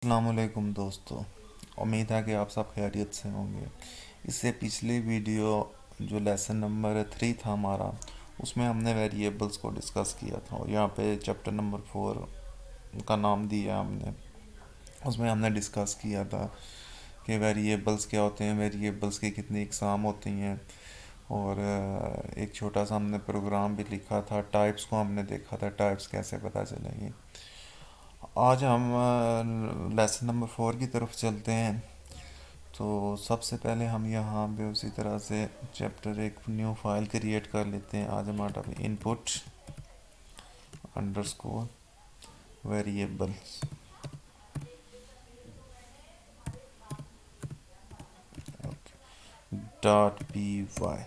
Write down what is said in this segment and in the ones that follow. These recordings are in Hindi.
अस्सलामुअलैकुम दोस्तों। उम्मीद है कि आप सब खैरियत से होंगे। इससे पिछली वीडियो जो लेसन नंबर 3 था हमारा, उसमें हमने वेरिएबल्स को डिस्कस किया था और यहाँ पे चैप्टर नंबर 4 का नाम दिया हमने। उसमें हमने डिस्कस किया था कि वेरिएबल्स क्या होते हैं, वेरिएबल्स की कितनी इकसाम होती हैं, और एक छोटा सा हमने प्रोग्राम भी लिखा था। टाइप्स को हमने देखा था, टाइप्स कैसे पता चलेंगी। आज हम लेसन नंबर 4 की तरफ चलते हैं। तो सबसे पहले हम यहाँ पे उसी तरह से चैप्टर एक न्यू फाइल क्रिएट कर लेते हैं। आज हमारा input underscore variables dot P Y,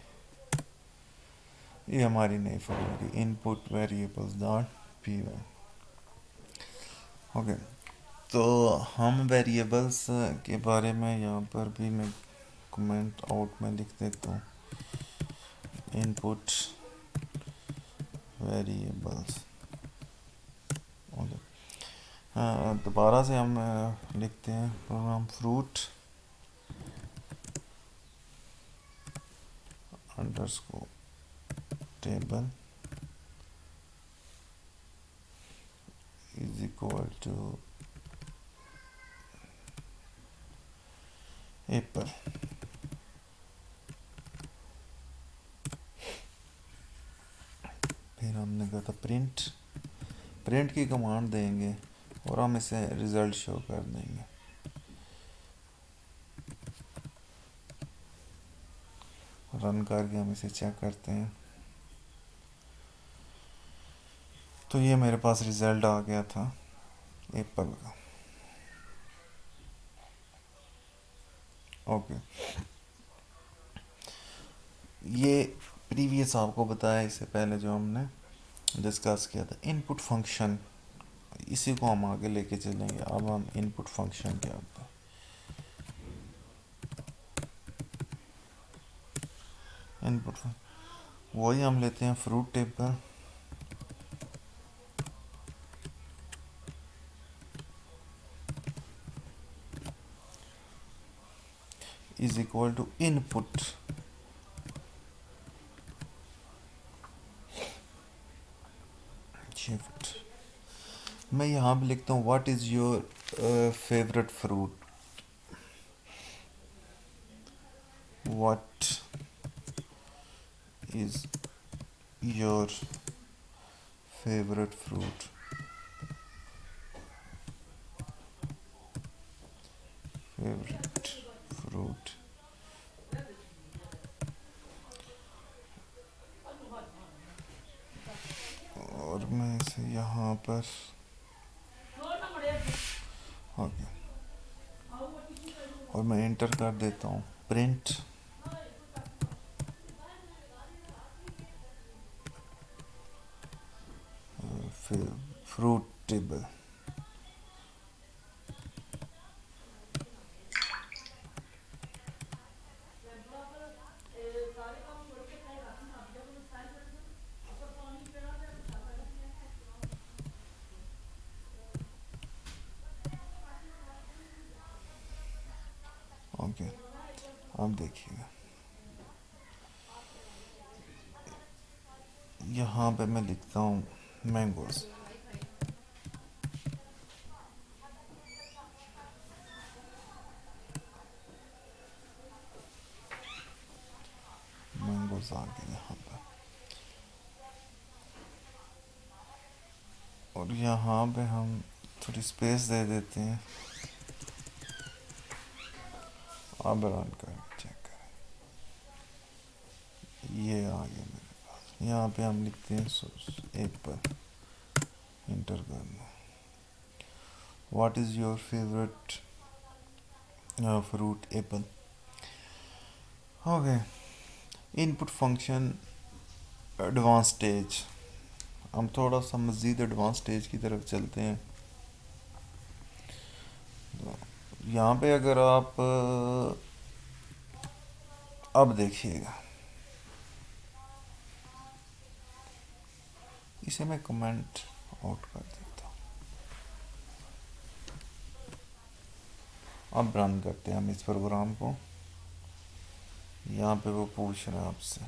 ये हमारी नई फाइल होगी input variables dot P Y. Okay, तो हम वेरिएबल्स के बारे में यहाँ पर भी मैं कमेंट आउट में लिख देता हूँ, इनपुट वेरिएबल्स। ओके, दोबारा से हम लिखते हैं program fruit underscore table is equal to apple. फिर हमने कहा था प्रिंट, प्रिंट की कमांड देंगे और हम इसे रिजल्ट शो कर देंगे। रन करके हम इसे चेक करते हैं, तो ये मेरे पास रिजल्ट आ गया था एप्पल का। ओके, ये प्रीवियस आपको बताया इससे पहले जो हमने डिस्कस किया था इनपुट फंक्शन, इसी को हम आगे लेके चलेंगे। अब हम इनपुट फंक्शन क्या होता है, इनपुट वही हम लेते हैं fruit table is equal to input shift. मैं यहाँ पे लिखता हूँ what is your favourite fruit, what is your favourite fruit, favourite fruit. और मैं इसे यहाँ पर ओके, और मैं एंटर कर देता हूँ प्रिंट फ्रूट टेबल। ओके, अब देखिएगा यहाँ पे मैं लिखता हूँ मैंगोज। मैंगोज आ गए यहाँ पर, और यहाँ पे हम थोड़ी स्पेस दे देते हैं। अब रन कर चेक करें, ये आ गया मेरे पास। यहाँ पे हम लिखते हैं एप्पल, इंटर करना। What is your favourite fruit, Apple. Okay, input function advance stage. हम थोड़ा सा मज़ीद एडवांस स्टेज की तरफ चलते हैं। तो यहाँ पे अगर आप अब देखिएगा, इसे मैं कमेंट आउट कर देता हूँ। अब रन करते हैं हम इस प्रोग्राम को। यहाँ पे वो पूछ रहा है आपसे,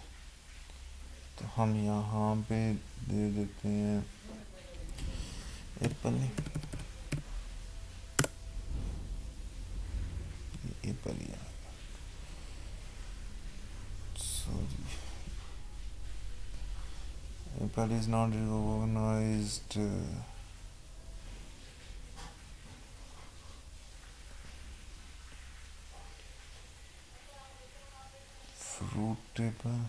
तो हम यहाँ पे दे देते हैं एप्पल, एप्पल ही आ गया, sorry, apple is not recognised. Fruit table,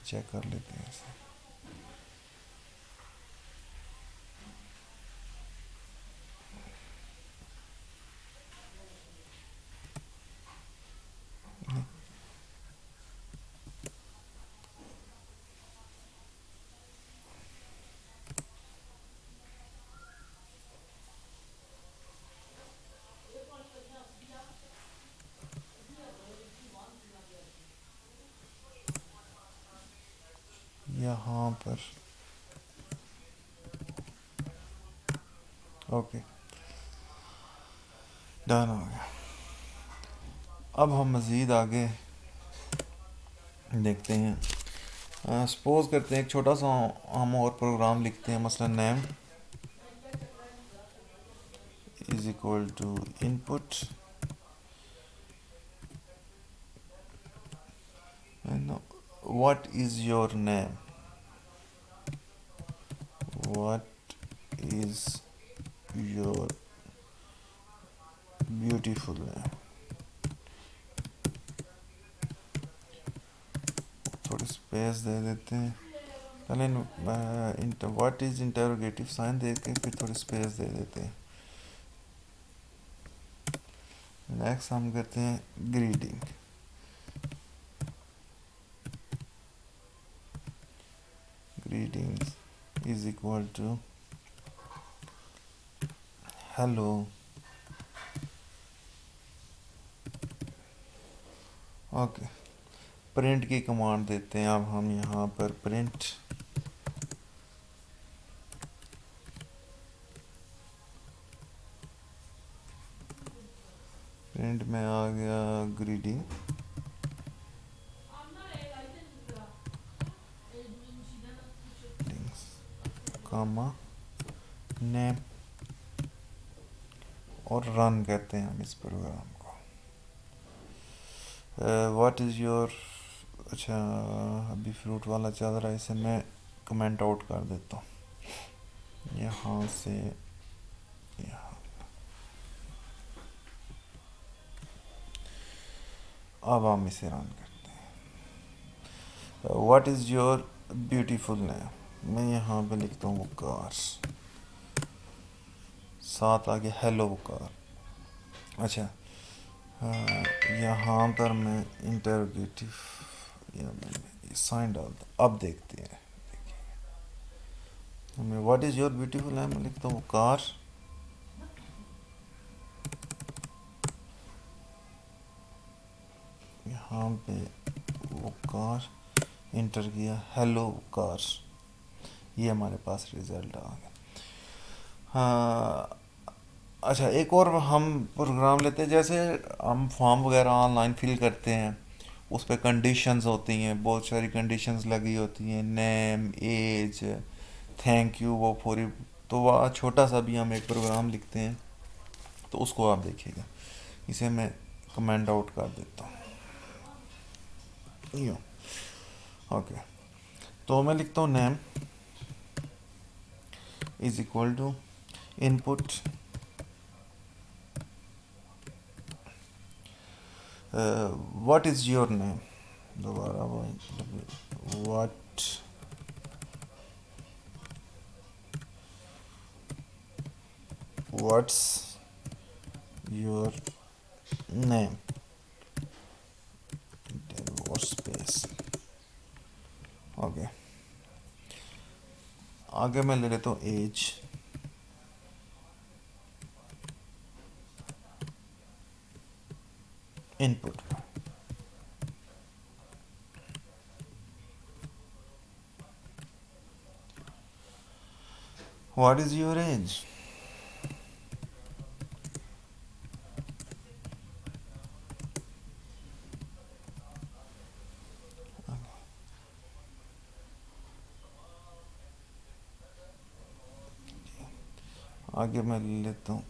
check कर लेते हैं इसे। यहाँ पर ओके, डन हो गया। अब हम मज़ीद आगे देखते हैं। सपोज करते हैं एक छोटा सा हम और प्रोग्राम लिखते हैं, मसलन name is equal to input and what is your name, what is your beautiful name. थोड़ी स्पेस दे देते हैं पहले, व्हाट इज इंटरोगेटिव साइन दे के फिर थोड़ी स्पेस दे देते हैं। नेक्स्ट हम करते हैं greeting, greetings is equal to hello. Okay, print की कमांड देते हैं। अब हम यहाँ पर प्रिंट में आ गया ग्रीटिंग, कामा नेम, और रन कहते हैं हम इस प्रोग्राम को। व्हाट इज़ योर, अच्छा अभी फ्रूट वाला चल रहा है, इसे मैं कमेंट आउट कर देता हूँ यहाँ से यहाँ। अब हम इसे रन करते हैं। What is your beautiful name, मैं यहाँ पे लिखता हूँ वकार, साथ आगे हेलो वकार। अच्छा, यहाँ पर मैं इंटरोगेटिव साइन डालता हूँ। अब देखते हैं, हमें what is your beautiful name मैं लिखता हूँ वकार, यहाँ पे वकार इंटर किया, हेलो वकार, ये हमारे पास रिजल्ट आ गया। हाँ, अच्छा एक और हम प्रोग्राम लेते हैं, जैसे हम फॉर्म वगैरह ऑनलाइन फिल करते हैं, उस पर कंडीशंस होती हैं, बहुत सारी कंडीशंस लगी होती हैं, नेम, एज, थैंक यू, वो पूरी। तो वह छोटा सा भी हम एक प्रोग्राम लिखते हैं, तो उसको आप देखिएगा। इसे मैं कमेंट आउट कर देता हूँ यूँ। ओके, तो मैं लिखता हूँ name is equal to input what is your name, दोबारा वो व्हाट व्हाट्स योर नेम और स्पेस। ओके, आगे मैं ले लेता हूँ age, input. What is your age? आगे मैं ले लेता हूँ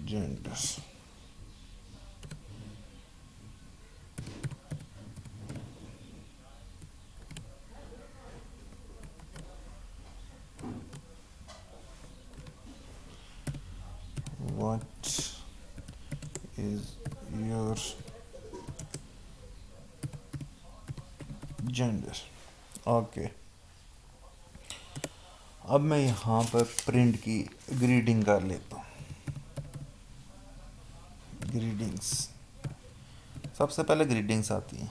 gender. What is your gender? Okay, अब मैं यहाँ पर प्रिंट की ग्रीडिंग कर लेता हूँ। ग्रीडिंग्स, सबसे पहले ग्रीडिंग्स आती हैं।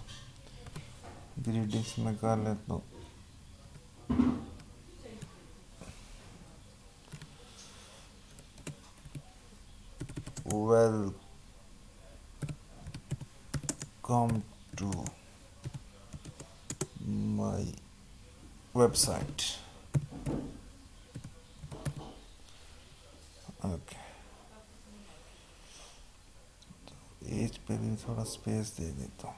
ग्रीडिंग्स में कर लेता हूँ welcome to my website. Okay, age पे भी थोड़ा स्पेस दे देता हूँ।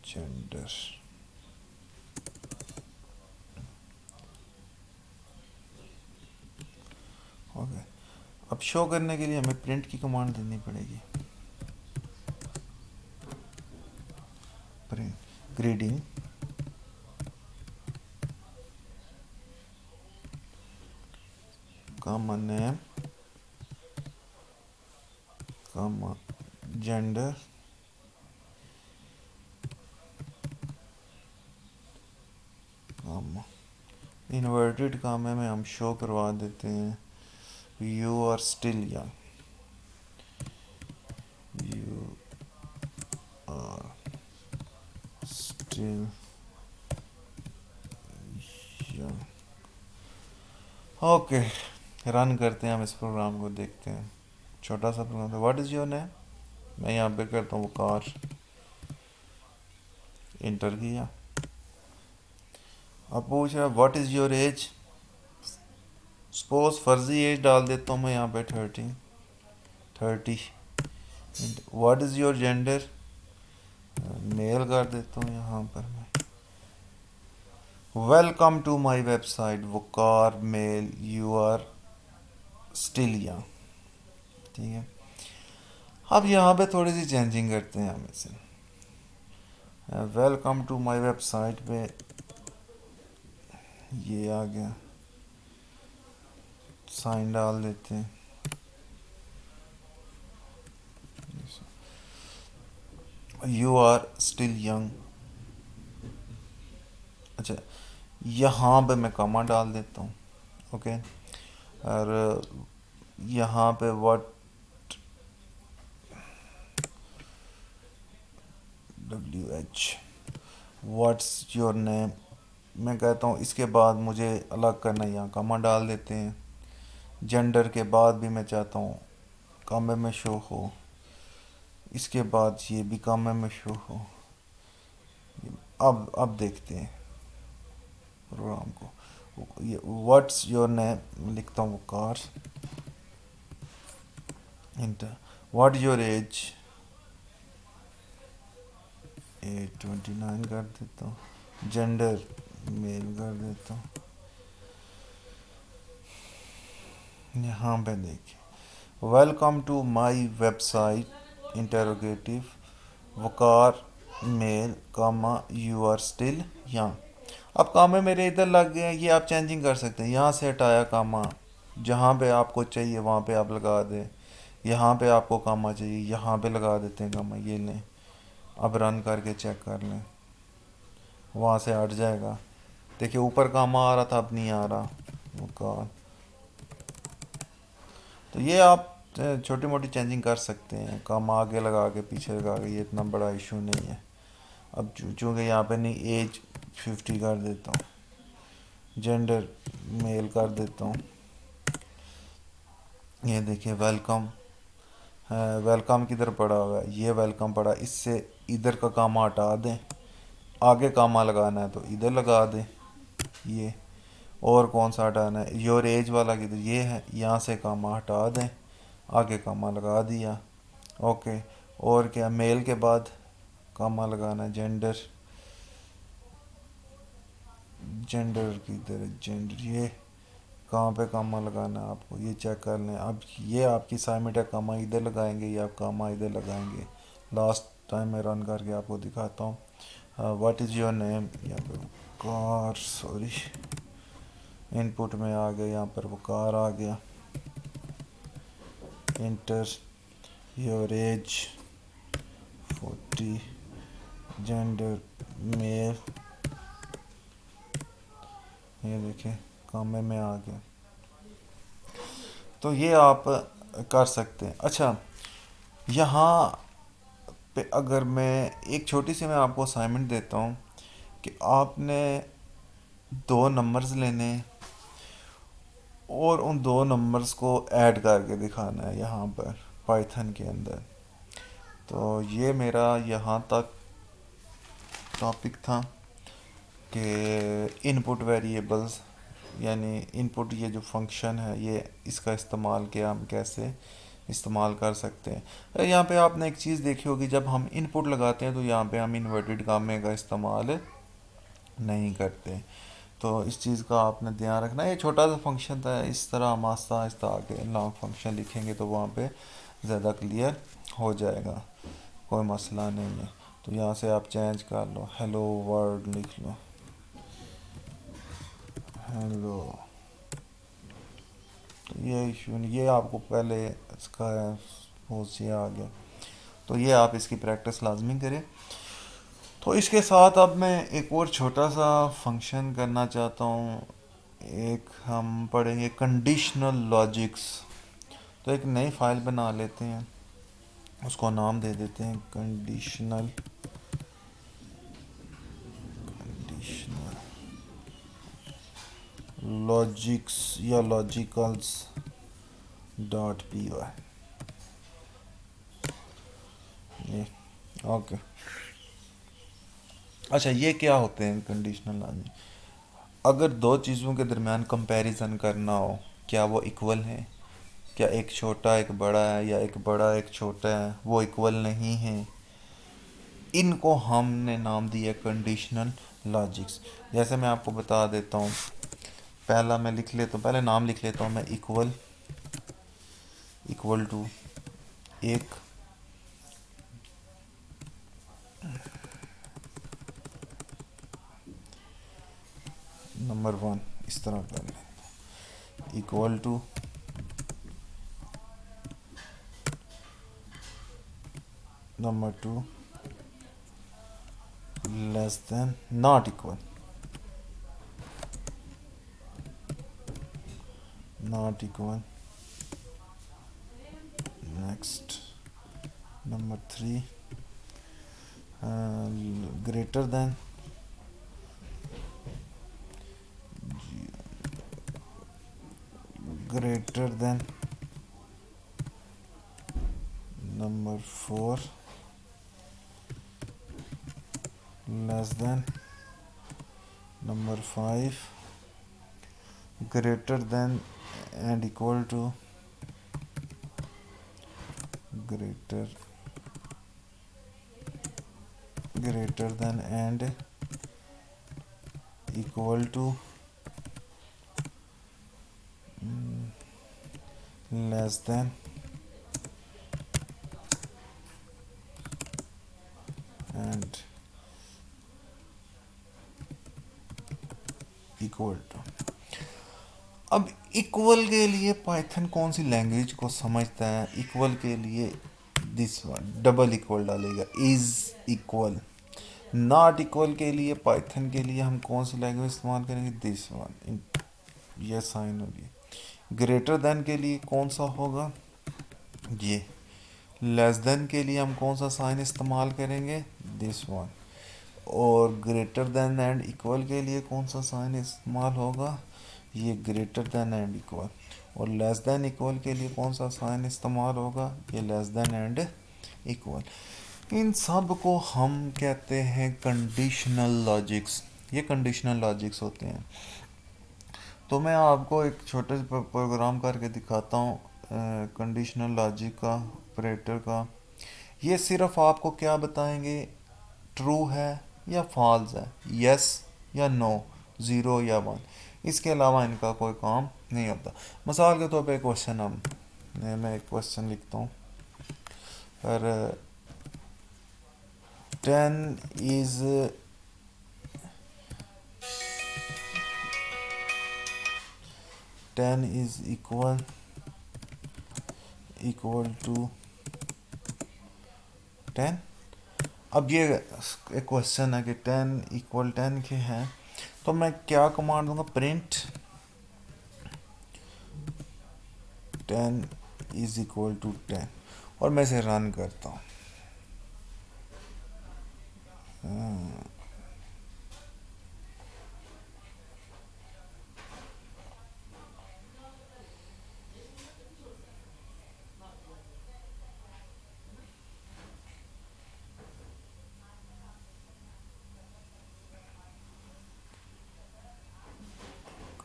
Gender, okay. अब शो करने के लिए हमें प्रिंट की कमांड देनी पड़ेगी। Print greeting comma name comma gender comma inverted comma में हम शो करवा देते हैं you are still young. You are still young. Okay, run करते हैं हम इस प्रोग्राम को, देखते हैं। छोटा सा प्रोग्राम था। व्हाट इज़ योर नेम, मैं यहाँ पे करता हूँ वकार, इंटर किया। अब पूछ रहा है what is your age. Suppose फर्जी एज डाल देता हूँ मैं यहाँ पे 30। What is your gender, male कर देता हूँ यहाँ पर मैं। Welcome to my website Waqar male you are still young. ठीक है, अब यहाँ पे थोड़ी सी चेंजिंग करते हैं हम इसे। वेलकम टू माई वेबसाइट पे ये आ गया, साइन डाल देते हैं। You are still young. अच्छा, यहाँ पे मैं कॉमा डाल देता हूँ। ओके, और यहाँ पे what WH what's your name मैं कहता हूँ। इसके बाद मुझे अलग करना है, यहाँ कॉमा डाल देते हैं। जेंडर के बाद भी मैं चाहता हूँ कॉमा में शो हो, इसके बाद ये भी कॉमा में शो हो। अब देखते हैं प्रोग्राम को। ये व्हाट्स योर नेम लिखता हूँ car, inter. What your age, 29 कर देता हूँ। जेंडर मेल कर देता हूँ। यहाँ पे देखिए, welcome to my website interrogative Waqar male comma you are still young. अब कामे मेरे इधर लग गए हैं, ये आप चेंजिंग कर सकते हैं। यहाँ से हटाया कामा, जहाँ पे आपको चाहिए वहाँ पे आप लगा दें। यहाँ पे आपको कामा चाहिए, यहाँ पे लगा देते हैं कामा। ये लें, अब रन करके चेक कर लें, वहाँ से हट जाएगा। देखिए ऊपर कामा आ रहा था, अब नहीं आ रहा वकार। तो ये आप छोटी मोटी चेंजिंग कर सकते हैं, काम आगे लगा के पीछे लगा के, ये इतना बड़ा इशू नहीं है। अब चूँकि यहाँ पे नहीं, एज 50 कर देता हूँ, जेंडर मेल कर देता हूँ। ये देखिए वेलकम है, वेलकम किधर पड़ा हुआ है, ये वेलकम पड़ा, इससे इधर का काम हटा दें आगे कामा लगाना है तो इधर लगा दें ये। और कौन सा हटाना है, योर एज वाला किधर, ये है, यहाँ से कामा हटा दें, आगे कामा लगा दिया। ओके। और क्या, मेल के बाद कामा लगाना है, जेंडर, जेंडर किधर है, जेंडर, ये कहाँ पे कामा लगाना है आपको, ये चेक कर लें। अब ये आपकी असाइनमेंट है, कामा इधर लगाएंगे या आप कामा इधर लगाएंगे। लास्ट टाइम मैं रन करके आपको दिखाता हूँ। व्हाट इज़ योर नेम, यहाँ पे कार, सॉरी इनपुट में आ गया, यहाँ पर वो कार आ गया। Inter your age 40, gender male, ये देखें कामे में आ गया। तो ये आप कर सकते हैं। अच्छा, यहाँ पे अगर मैं एक छोटी सी मैं आपको असाइनमेंट देता हूँ कि आपने दो नंबर्स लेने हैं और उन दो नंबर्स को ऐड करके दिखाना है यहाँ पर पाइथन के अंदर। तो ये मेरा यहाँ तक टॉपिक था कि इनपुट वेरिएबल्स, यानी इनपुट ये जो फंक्शन है ये, इसका इस्तेमाल किया हम कैसे इस्तेमाल कर सकते हैं। यहाँ पे आपने एक चीज़ देखी होगी, जब हम इनपुट लगाते हैं तो यहाँ पे हम इन्वर्टेड कामे का इस्तेमाल नहीं करते। तो इस चीज़ का आपने ध्यान रखना। ये छोटा सा फंक्शन था, इस तरह हम आस्ता आस्ता आगे लॉन्ग फंक्शन लिखेंगे तो वहाँ पे ज़्यादा क्लियर हो जाएगा, कोई मसला नहीं है। तो यहाँ से आप चेंज कर लो, हेलो वर्ल्ड लिख लो, हेलो। तो ये इशू नहीं, ये आपको पहले इसका वो से आ गया। तो ये आप इसकी प्रैक्टिस लाजमी करें। तो इसके साथ अब मैं एक और छोटा सा फंक्शन करना चाहता हूँ। एक हम पढ़ेंगे कंडीशनल लॉजिक्स। तो एक नई फाइल बना लेते हैं, उसको नाम दे देते हैं कंडीशनल, कंडीशनल लॉजिक्स या लॉजिकल्स डॉट पी वाई। ये ओके। अच्छा, ये क्या होते हैं कंडीशनल लॉजिक? अगर दो चीज़ों के दरमियान कंपैरिजन करना हो, क्या वो इक्वल हैं, क्या एक छोटा एक बड़ा है या एक बड़ा एक छोटा है, वो इक्वल नहीं है, इनको हमने नाम दिया कंडीशनल लॉजिक्स। जैसे मैं आपको बता देता हूँ, पहला मैं लिख लेता हूँ, पहले नाम लिख लेता हूँ मैं, इक्वल, इक्वल टू, एक, नंबर वन, इस तरह कर लें, equal to, number two, less than, not equal, not equal, next, number three, greater than, greater than, number 4, less than, number 5, greater than and equal to, greater, greater than and equal to, less than and equal to. अब इक्वल के लिए पाइथन कौन सी लैंग्वेज को समझता है? इक्वल के लिए दिस वन, डबल इक्वल डालेगा, इज इक्वल। नॉट इक्वल के लिए पाइथन के लिए हम कौन सी लैंग्वेज इस्तेमाल करेंगे? दिस वन, ये साइन होगी। ग्रेटर देन के लिए कौन सा होगा? ये। लेस देन के लिए हम कौन सा साइन इस्तेमाल करेंगे? This one. और ग्रेटर देन एंड इक्वल के लिए कौन सा साइन इस्तेमाल होगा? ये ग्रेटर देन एंड इक्वल। और लेस देन इक्वल के लिए कौन सा साइन इस्तेमाल होगा? ये लेस देन एंड इक्वल। इन सब को हम कहते हैं कंडीशनल लॉजिक्स। ये कंडीशनल लॉजिक्स होते हैं। तो मैं आपको एक छोटे से प्रोग्राम करके दिखाता हूँ कंडीशनल लॉजिक का, ऑपरेटर का। ये सिर्फ आपको क्या बताएंगे, ट्रू है या फॉल्स है, यस या नो, ज़ीरो या वन। इसके अलावा इनका कोई काम नहीं होता। मिसाल के तौर पे क्वेश्चन, हम मैं एक क्वेश्चन लिखता हूँ। पर 10 इज 10 इज इक्वल टू 10। अब ये एक क्वेश्चन है कि 10 इक्वल 10 के हैं, तो मैं क्या कमांड दूंगा, प्रिंट 10 इज इक्वल टू 10, और मैं इसे रन करता हूँ।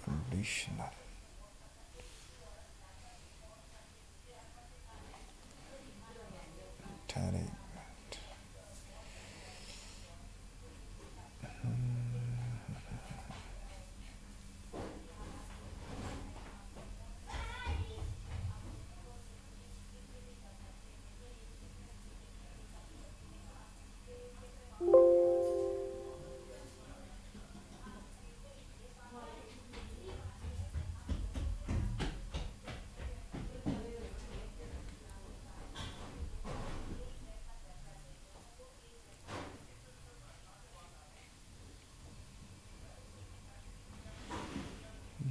कंडीशनल ठहरे,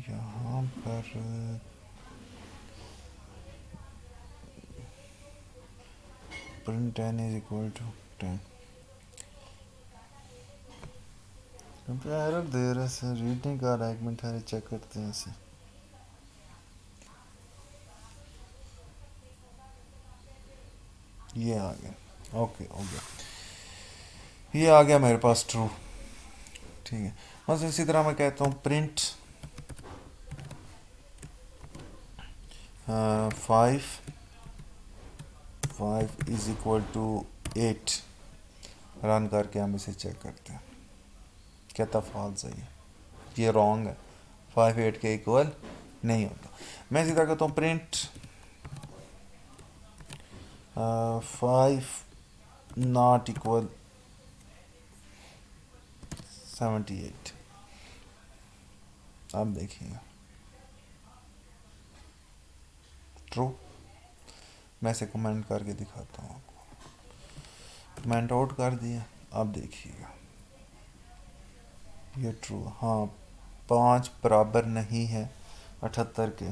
यहाँ पर print 10 is equal to 10। Error दे रहा है सर, रीड नहीं कर रहा, एक मिनट है, चेक करते हैं इसे। ये आ गया, ओके हो गया, ये आ गया मेरे पास ट्रू। ठीक है, बस इसी तरह मैं कहता हूँ print 5 is equal to 8। Run करके हम इसे चेक करते हैं, कहता फॉल्स है, ये रॉन्ग है, 5 8 के इक्वल नहीं होता। मैं सीधा कहता हूँ प्रिंट 5 नॉट इक्वल 78। अब देखिए ट्रू। मैं इसे कमेंट करके दिखाता हूँ आपको, कमेंट आउट कर दिया। अब देखिएगा ये ट्रू, हाँ 5 बराबर नहीं है 78 के।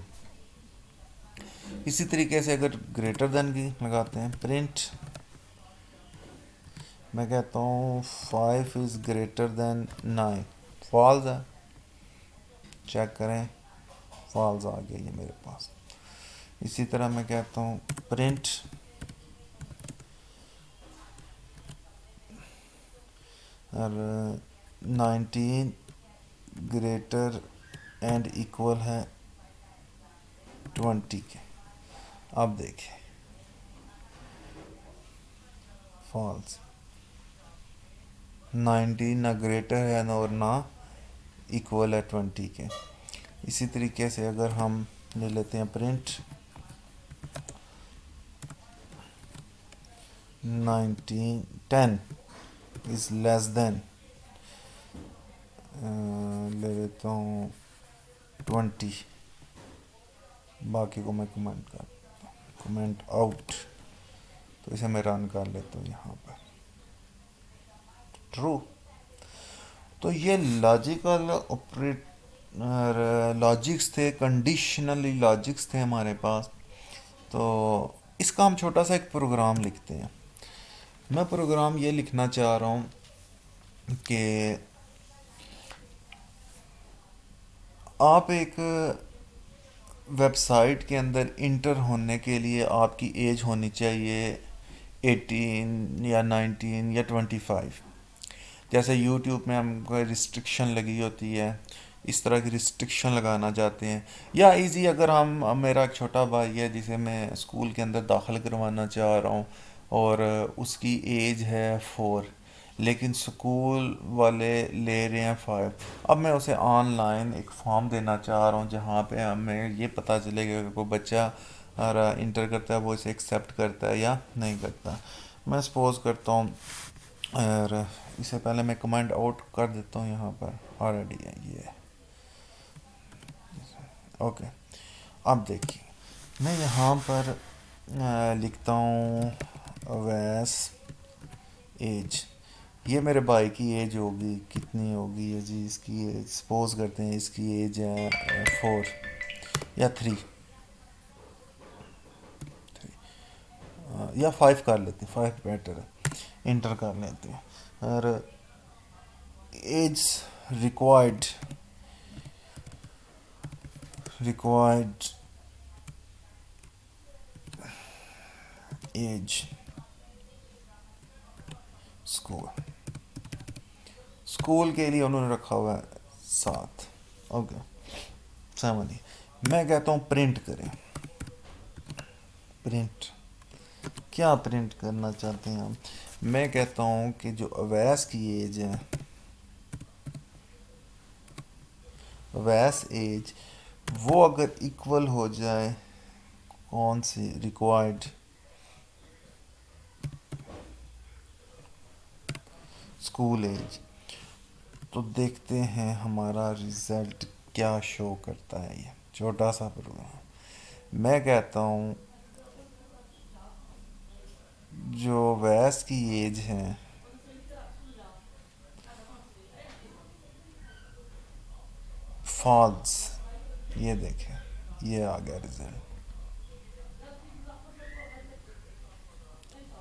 इसी तरीके से अगर ग्रेटर देन की लगाते हैं, प्रिंट मैं कहता हूँ 5 इज़ ग्रेटर देन 9, फॉल्स है, चेक करें, फॉल्स आ गया ये मेरे पास। इसी तरह मैं कहता हूँ प्रिंट 19 ग्रेटर एंड इक्वल है 20 के। अब देखिए फॉल्स, 19 ना ग्रेटर है ना और ना इक्वल है 20 के। इसी तरीके से अगर हम ले लेते हैं प्रिंट 10 इज लेस देन, ले लेता हूँ 20, बाकी को मैं कमेंट आउट। तो इसे मैं रन कर लेता हूँ यहाँ पर, ट्रू। तो ये लॉजिकल ऑपरेट लॉजिक्स थे, कंडीशनली लॉजिक्स थे हमारे पास। तो इसका हम छोटा सा एक प्रोग्राम लिखते हैं। मैं प्रोग्राम ये लिखना चाह रहा हूँ कि आप एक वेबसाइट के अंदर इंटर होने के लिए आपकी एज होनी चाहिए 18 या 19 या 25। जैसे यूट्यूब में हमको रिस्ट्रिक्शन लगी होती है, इस तरह की रिस्ट्रिक्शन लगाना चाहते हैं। या इजी, अगर हम अब मेरा एक छोटा भाई है जिसे मैं स्कूल के अंदर दाखिल करवाना चाह रहा हूँ, और उसकी एज है 4, लेकिन स्कूल वाले ले रहे हैं 5। अब मैं उसे ऑनलाइन एक फॉर्म देना चाह रहा हूँ जहाँ पे हमें ये पता चलेगा कि कोई बच्चा अगर इंटर करता है वो इसे एक्सेप्ट करता है या नहीं करता। मैं सपोज करता हूँ, और इससे पहले मैं कमेंट आउट कर देता हूँ, यहाँ पर ऑलरेडी है ये। ओके, अब देखिए मैं यहाँ पर लिखता हूँ अवैस एज। ये मेरे भाई की एज होगी, कितनी होगी है जी इसकी एज, सपोज करते हैं इसकी एज है 4 या 3, या 5 कर लेते हैं, 5 बेटर है, इंटर कर लेते हैं। और age required required age school, school के लिए उन्होंने रखा हुआ है 7। ओके, समझिए। मैं कहता हूँ प्रिंट करें। प्रिंट, क्या प्रिंट करना चाहते हैं हम? मैं कहता हूँ कि जो अवैस की एज है, अवैस एज वो अगर इक्वल हो जाए कौन सी, रिक्वायर्ड स्कूल एज, तो देखते हैं हमारा रिजल्ट क्या शो करता है। ये छोटा सा प्रोग्राम, मैं कहता हूँ जो वैस की एज है फॉल्स, ये देखें ये आ गया रिजल्ट,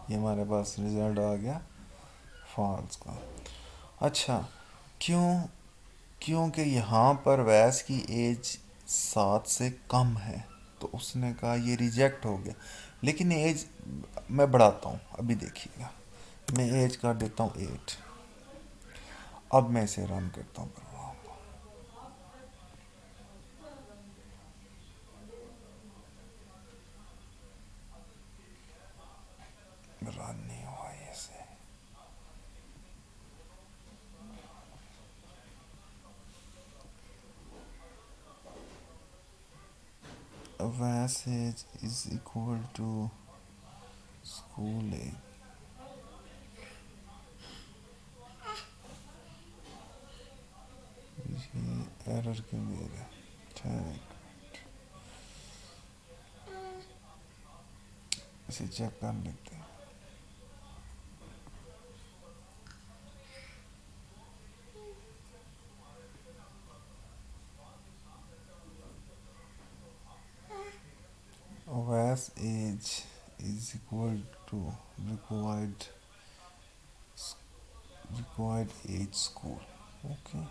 ये हमारे पास रिजल्ट आ गया फॉल्स का। अच्छा, क्यों? क्योंकि यहाँ पर वैस की एज 7 से कम है, तो उसने कहा ये रिजेक्ट हो गया। लेकिन एज मैं बढ़ाता हूँ, अभी देखिएगा, मैं एज कर देता हूँ 8। अब मैं इसे रन करता हूँ प्रोग्राम को, रन नहीं हुआ ये से। वैस age is equal to school age, ये एरर क्यों दे रहा है? ठीक, इसे चेक कर लेते हैं। Whereas age is equal to required required age school. Okay.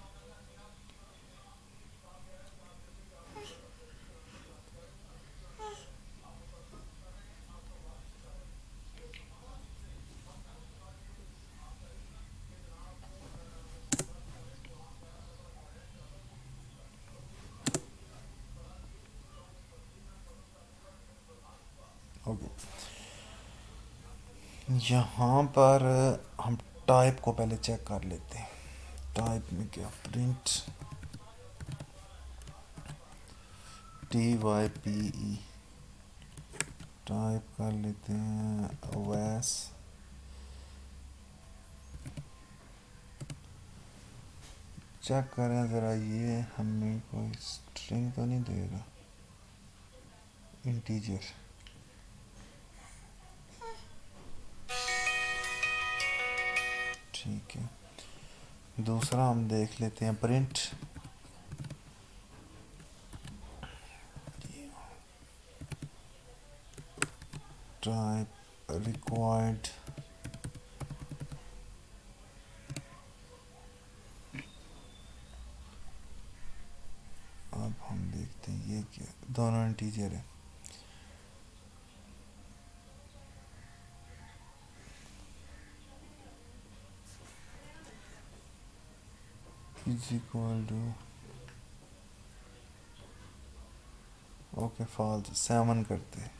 Okay, यहाँ पर हम टाइप को पहले चेक कर लेते हैं। टाइप में क्या, प्रिंट TYPE टाइप कर लेते हैं ओएस। चेक करें ज़रा, ये हमें कोई स्ट्रिंग तो नहीं दे रहा, इंटीजर। ठीक है, दूसरा हम देख लेते हैं, प्रिंट टाइप रिक्वायर्ड, अब हम देखते हैं ये क्या, दोनों इंटीजर है। Is equal to, okay false, 7 करते हैं।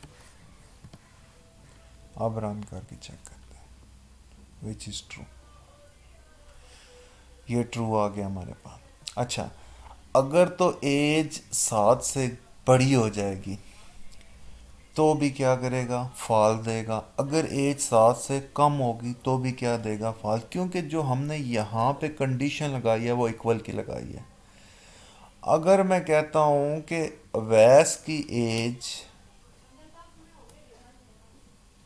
अब रन करके चेक करते हैं विच इज़ ट्रू। ये ट्रू आ गया हमारे पास। अच्छा, अगर तो एज 7 से बड़ी हो जाएगी तो भी क्या करेगा, फॉल्स देगा। अगर एज 7 से कम होगी तो भी क्या देगा, फॉल्स, क्योंकि जो हमने यहाँ पे कंडीशन लगाई है वो इक्वल की लगाई है। अगर मैं कहता हूँ कि वैस की एज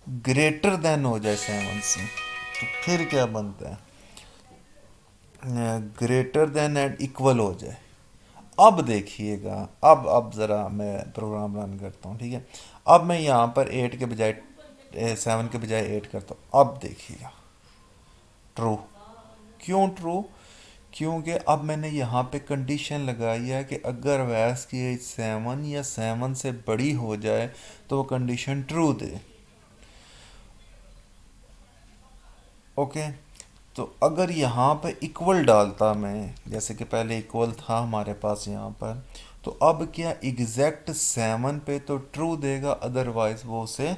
ग्रेटर देन हो जाए 7 से, तो फिर क्या बनता है, ग्रेटर देन एंड इक्वल हो जाए। अब देखिएगा, अब ज़रा मैं प्रोग्राम रन करता हूँ, ठीक है। अब मैं यहाँ पर 8 के बजाय 7 के बजाय 8 करता हूँ। अब देखिएगा ट्रू। क्यों ट्रू, क्योंकि अब मैंने यहाँ पे कंडीशन लगाई है कि अगर वैस की एज 7 या 7 से बड़ी हो जाए तो वो कंडीशन ट्रू दे। ओके, तो अगर यहाँ पे इक्वल डालता मैं, जैसे कि पहले इक्वल था हमारे पास यहाँ पर, तो अब क्या एग्जैक्ट 7 पे तो ट्रू देगा, अदरवाइज वो उसे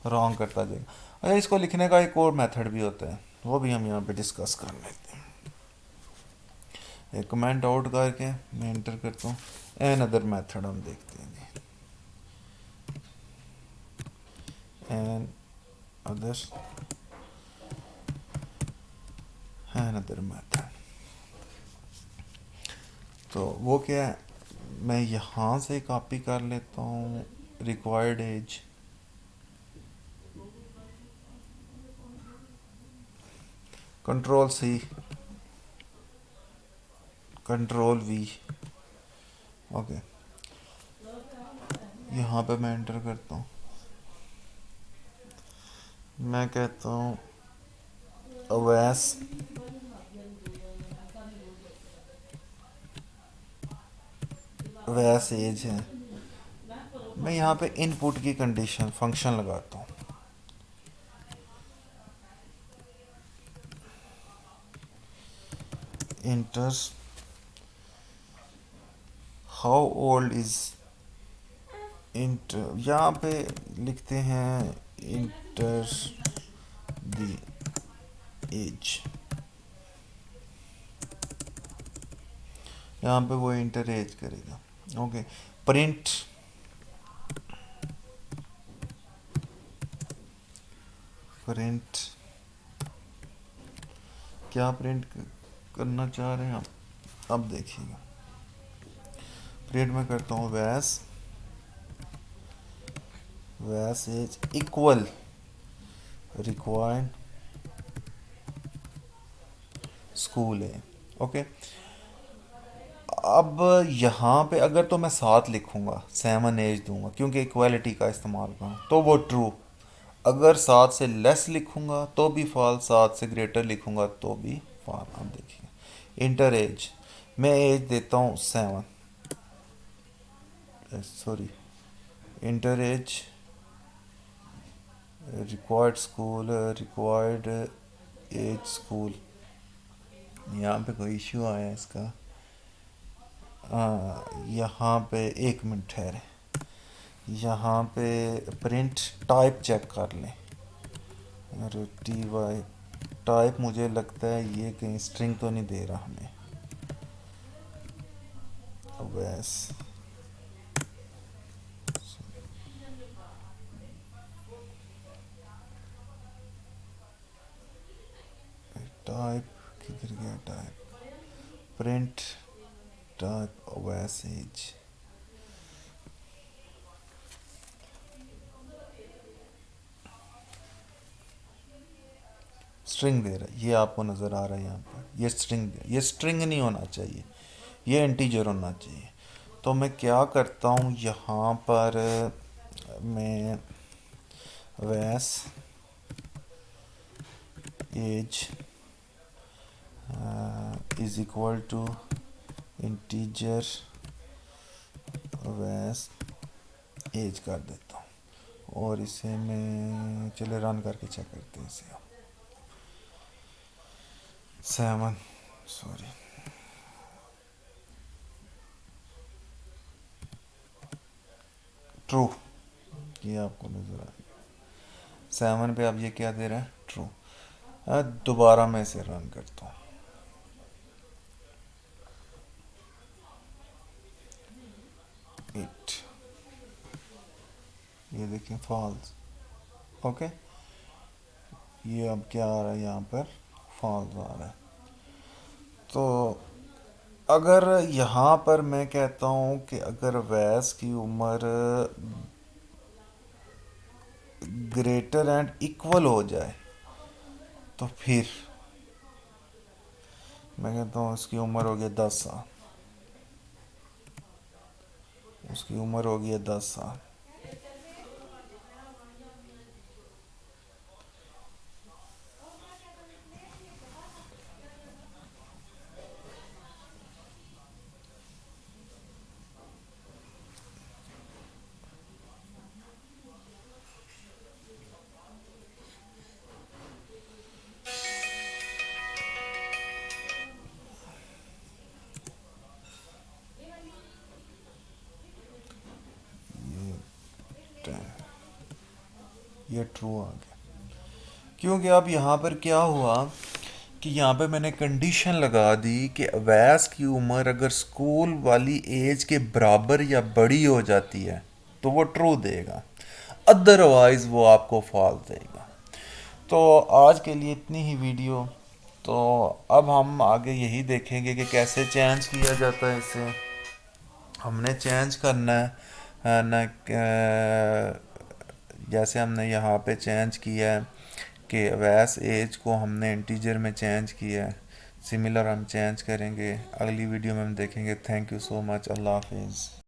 रॉन्ग करता जाएगा। अच्छा, इसको लिखने का एक और मेथड भी होता है, वो भी हम यहाँ पे डिस्कस कर लेते हैं। एक कमेंट आउट करके मैं एंटर करता हूँ, एन अदर मेथड हम देखते हैं जी। Another another method, तो वो क्या है, मैं यहाँ से कॉपी कर लेता हूँ required age, control C, control V, okay, यहाँ पे मैं एंटर करता हूँ। मैं कहता हूँ अवैस वैस एज है। मैं यहाँ पे इनपुट की कंडीशन फंक्शन लगाता हूँ, इंटर्स हाउ ओल्ड इज, इंटर यहाँ पे लिखते हैं इंटर द एज, यहाँ पे वो इंटर एज करेगा। ओके, प्रिंट प्रिंट क्या प्रिंट करना चाह रहे हैं आप, अब देखिएगा। प्रिंट में करता हूँ वैस वैस एज इक्वल रिक्वायर्ड स्कूल है। ओके, अब यहाँ पे अगर तो मैं 7 लिखूँगा, 7 एज दूंगा क्योंकि इक्वालिटी का इस्तेमाल करूँ, तो वो ट्रू। अगर 7 से लेस लिखूँगा तो भी फॉल्स, 7 से ग्रेटर लिखूँगा तो भी फॉल्स। आप देखिए इंटर एज, मैं एज देता हूँ 7, sorry, enter age required school, required age school, यहाँ पे कोई इश्यू आया है इसका। यहाँ पे 1 मिनट ठहरे, यहाँ पे प्रिंट टाइप चेक कर लें। अरे टी वाई टाइप, मुझे लगता है ये कहीं स्ट्रिंग तो नहीं दे रहा हमें। वैस टाइप किधर गया, टाइप प्रिंट टाइप वैस एज, स्ट्रिंग दे रहा है, ये आपको नज़र आ रहा है यहाँ पर, ये स्ट्रिंग, ये स्ट्रिंग नहीं होना चाहिए, ये इंटीजर होना चाहिए। तो मैं क्या करता हूँ यहाँ पर, मैं वैस age is equal to integer वैस एज कर देता हूँ, और इसे मैं चले रन करके चेक करते हैं इसे। 7, सॉरी, ट्रू, ये आपको नज़र आएगा। 7 पे अब ये क्या दे रहा है, ट्रू। दोबारा मैं इसे रन करता हूँ। 8, ये देखें फॉल्स। ओके, ये अब क्या आ रहा है यहाँ पर, फॉल्स आ रहा है। तो अगर यहाँ पर मैं कहता हूँ कि अगर वैस की उम्र ग्रेटर एंड इक्वल हो जाए, तो फिर मैं कहता हूँ उसकी उम्र हो गई 10 साल, उसकी उम्र हो गई है 10 साल। ये ट्रू आ गया, क्योंकि अब यहाँ पर क्या हुआ कि यहाँ पे मैंने कंडीशन लगा दी कि अवैस की उम्र अगर स्कूल वाली एज के बराबर या बड़ी हो जाती है तो वो ट्रू देगा, अदरवाइज वो आपको फॉल्स देगा। तो आज के लिए इतनी ही वीडियो। तो अब हम आगे यही देखेंगे कि कैसे चेंज किया जाता है इसे। हमने चेंज करना है ना, जैसे हमने यहाँ पे चेंज किया है कि वैस एज को हमने इंटीजर में चेंज किया है, सिमिलर हम चेंज करेंगे अगली वीडियो में हम देखेंगे। थैंक यू सो मच, अल्लाह हाफिज़।